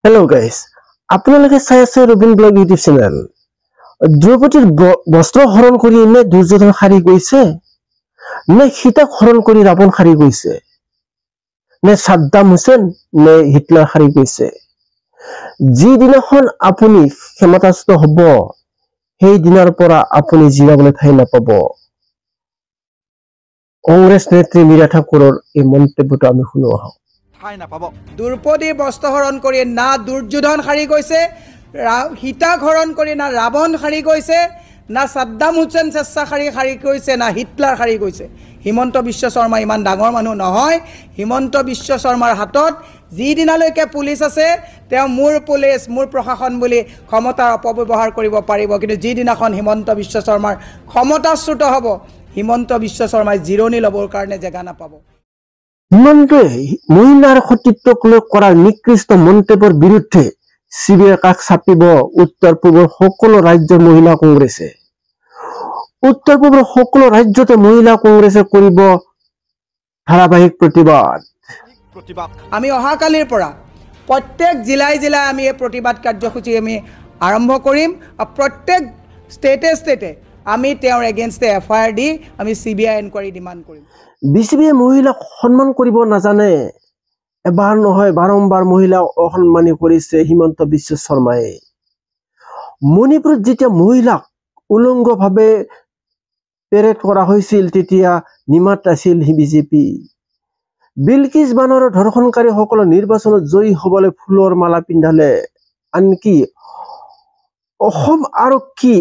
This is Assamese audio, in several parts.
Hello guys, আপোনালোকে চাই আছে ৰবিন ব্লগ ইউটিউব চেনেল। দ্ৰৌপদীৰ বস্ত্ৰ হৰণ কৰি নে দুৰ্যোধন হাৰি গৈছে, নে সীতাক হৰণ কৰি ৰাৱণ হাৰি গৈছে, নে সাদ্দাম হুছেইন নে হিটলাৰ হাৰি গৈছে। যিদিনাখন আপুনি ক্ষমতাচ্যুত হ'ব, সেই দিনাৰ পৰা আপুনি জিৰাবলৈ ঠাই নাপাব। কংগ্ৰেছ নেত্ৰী মীৰা ঠাকুৰৰ এই মন্তব্যটো আমি শুনো আহক। দ্ৰৌপদীৰ বস্ত্ৰ হৰণ কৰি না দুৰ্যোধন হাৰি গৈছে, সীতাক হৰণ কৰি না ৰাৱণ হাৰি গৈছে, না সাদ্দাম হুছেইন স্বেচ্ছাচাৰী হাৰি গৈছে, না হিটলাৰ হাৰি গৈছে। হিমন্ত বিশ্ব শৰ্মা ইমান ডাঙৰ মানুহ নহয়। হিমন্ত বিশ্ব শৰ্মাৰ হাতত যিদিনালৈকে পুলিচ আছে, তেওঁ মোৰ পুলিচ মোৰ প্ৰশাসন বুলি ক্ষমতাৰ অপব্যৱহাৰ কৰিব পাৰিব, কিন্তু যিদিনাখন হিমন্ত বিশ্ব শৰ্মাৰ ক্ষমতাচ্যুত হ'ব, হিমন্ত বিশ্ব শৰ্মাই জিৰণি ল'বৰ কাৰণে জেগা নাপাব। হিমন্তই মহিলাৰ সতীত্বক লৈ কৰা নিকৃষ্ট মন্তব্যৰ বিৰুদ্ধে চিবিআইৰ কাষ চাপিব উত্তৰ পূবৰ সকলো ৰাজ্যৰ মহিলা কংগ্ৰেছে। উত্তৰ পূবৰ সকলো ৰাজ্যতে মহিলা কংগ্ৰেছে কৰিব ধাৰাবাহিক প্ৰতিবাদ। আমি অহাকালিৰ পৰা প্ৰত্যেক জিলাই জিলাই আমি এই প্ৰতিবাদ কাৰ্যসূচী আমি আৰম্ভ কৰিম। প্ৰত্যেক ষ্টেটে আমি তেওঁৰ এগেইনষ্টে FIR দি আমি CBI এনকুৱাৰী ডিমাণ্ড কৰিম। বিজেপিয়ে মহিলাক সন্মান কৰিব নাজানে। এবাৰ নহয় বাৰম্বাৰ মহিলাক অসন্মানী কৰিছে হিমন্ত বিশ্ব শৰ্মাই। মণিপুৰত যেতিয়া মহিলাক উলংগভাৱে পেৰেড কৰা হৈছিল, তেতিয়া নিমাত আছিল বিজেপি। বিলকিছ বানৰৰ ধৰ্ষণকাৰীসকলে নিৰ্বাচনত জয়ী হ'বলৈ ফুলৰ মালা পিন্ধালে। আনকি অসম আৰক্ষী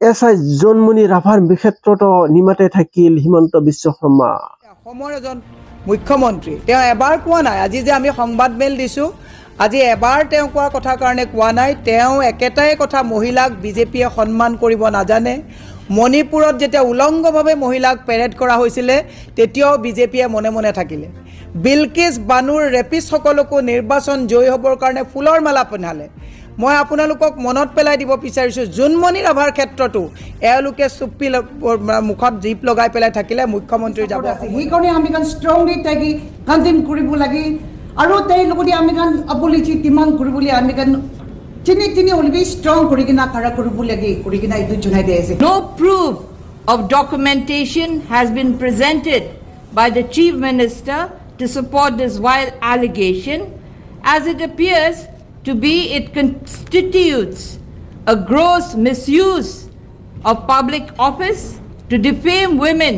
SI জোনমণি ৰাভাৰ ক্ষেত্ৰতো নিমাতে থাকিল হিমন্ত বিশ্ব শৰ্মা। অসমৰ এজন মুখ্যমন্ত্ৰী, তেওঁ এবাৰ কোৱা নাই, আজি যে আমি সংবাদ মেল দিছোঁ, আজি এবাৰ তেওঁ কোৱাৰ কথা কাৰণে কোৱা নাই। তেওঁ একেটাই কথা, মহিলাক বিজেপিয়ে সন্মান কৰিব নাজানে। মণিপুৰত যেতিয়া উলংগভাৱে মহিলাক পেৰেড কৰা হৈছিলে, তেতিয়াও বিজেপিয়ে মনে মনে থাকিলে। বিলকিছ বানুৰ ৰেপিষ্টসকলকো নিৰ্বাচন জয়ী হ'বৰ কাৰণে ফুলৰ মালা পিন্ধালে। মই আপোনালোকক মনত পেলাই দিব বিচাৰিছোঁ, জোনমণি ৰাভাৰ ক্ষেত্ৰতো এওঁলোকে চুপ্পি মুখত জীপ লগাই পেলাই থাকিলে মুখ্যমন্ত্ৰী যাব। সেইকাৰণে আমি ষ্ট্ৰংলি তাইক কণ্টেম কৰিব লাগে, আৰু তাইৰ লগতে আমি আপলিজি ডিমাণ্ড কৰিবলৈ আমি তিনি অলৰেডি ষ্ট্ৰং কৰি কিনে খাৰা কৰিব লাগে, কৰি কিনে এইটো জনাই দি আছে। No proof of documentation has been presented by the Chief Minister to support this vile allegation. As it appears to be, it constitutes a gross misuse of public office to defame women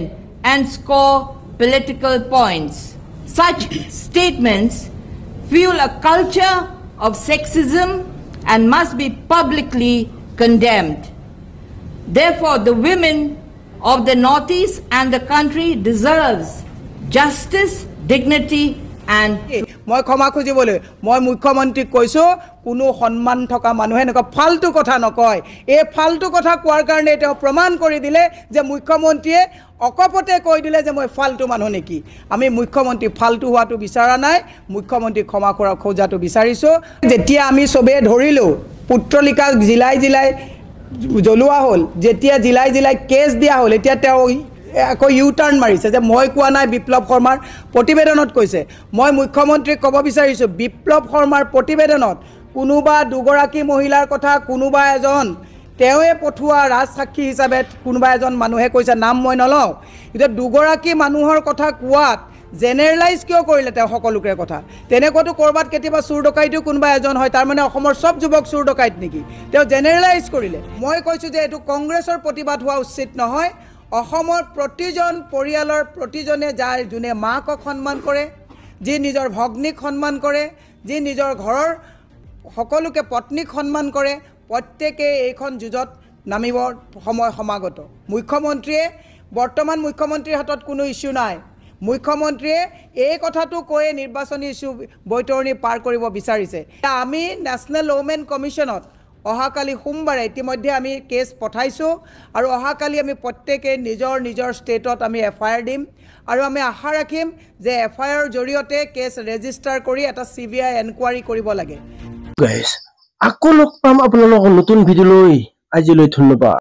and score political points. Such statements fuel a culture of sexism and must be publicly condemned. Therefore, the women of the Northeast and the country deserves justice, dignity and মই ক্ষমা খুজিবলৈ মই মুখ্যমন্ত্ৰীক কৈছোঁ, কোনো সন্মান থকা মানুহে এনেকুৱা ফাল্টু কথা নকয়। এই ফাল্টু কথা কোৱাৰ কাৰণে তেওঁ প্ৰমাণ কৰি দিলে যে মুখ্যমন্ত্ৰীয়ে অকপতে কৈ দিলে যে মই ফাল্টু মানুহ নেকি। আমি মুখ্যমন্ত্ৰী ফাল্টু হোৱাটো বিচৰা নাই, মুখ্যমন্ত্ৰীক ক্ষমা খোজাটো বিচাৰিছোঁ। যেতিয়া আমি চবেই ধৰিলোঁ, পুত্ৰলিকা জিলাই জিলাই জ্বলোৱা হ'ল, যেতিয়া জিলাই জিলাই কেছ দিয়া হ'ল, এতিয়া তেওঁ আকৌ টাৰ্ণ মাৰিছে যে মই কোৱা নাই, বিপ্লৱ শৰ্মাৰ প্ৰতিবেদনত কৈছে। মই মুখ্যমন্ত্ৰীক ক'ব বিচাৰিছোঁ, বিপ্লৱ শৰ্মাৰ প্ৰতিবেদনত কোনোবা দুগৰাকী মহিলাৰ কথা, কোনোবা এজন তেওঁৱে পঠোৱা ৰাজসাক্ষী হিচাপে কোনোবা এজন মানুহে কৈছে, নাম মই নলওঁ। এতিয়া দুগৰাকী মানুহৰ কথা কোৱাত জেনেৰেলাইজ কিয় কৰিলে তেওঁ সকলোকে কথা? তেনেকুৱাতো ক'ৰবাত কেতিয়াবা চোৰ ডকাইতো কোনোবা এজন হয়, তাৰমানে অসমৰ চব যুৱক চোৰ ডকাইত নেকি? তেওঁ জেনেৰেলাইজ কৰিলে। মই কৈছোঁ যে এইটো কংগ্ৰেছৰ প্ৰতিবাদ হোৱা উচিত নহয়। অসমৰ প্ৰতিজন পৰিয়ালৰ প্ৰতিজনে যোনে মাকক সন্মান কৰে, যি নিজৰ ভগ্নীক সন্মান কৰে, যি নিজৰ ঘৰৰ সকলোকে পত্নীক সন্মান কৰে, প্ৰত্যেকে এইখন যুঁজত নামিবৰ সময় সমাগত। বৰ্তমান মুখ্যমন্ত্ৰীৰ হাতত কোনো ইছ্যু নাই। মুখ্যমন্ত্ৰীয়ে এই কথাটো কৈয়ে নিৰ্বাচনী ইছ্যু বৈতৰণি পাৰ কৰিব বিচাৰিছে। আমি নেশ্যনেল ওমেন কমিশ্যনত অহাকালি সোমবাৰে ইতিমধ্যে আমি কেছ পঠাইছোঁ, আৰু অহাকালি আমি প্ৰত্যেকে নিজৰ নিজৰ ষ্টেটত আমি FIR দিম, আৰু আমি আশা ৰাখিম যে FIR জৰিয়তে কেছ ৰেজিষ্টাৰ কৰি এটা CBI এনকুৱাৰী কৰিব লাগে। আকৌ লগ পাম আপোনালোকৰ নতুন ভিডিঅ' লৈ। আজিলৈ ধন্যবাদ।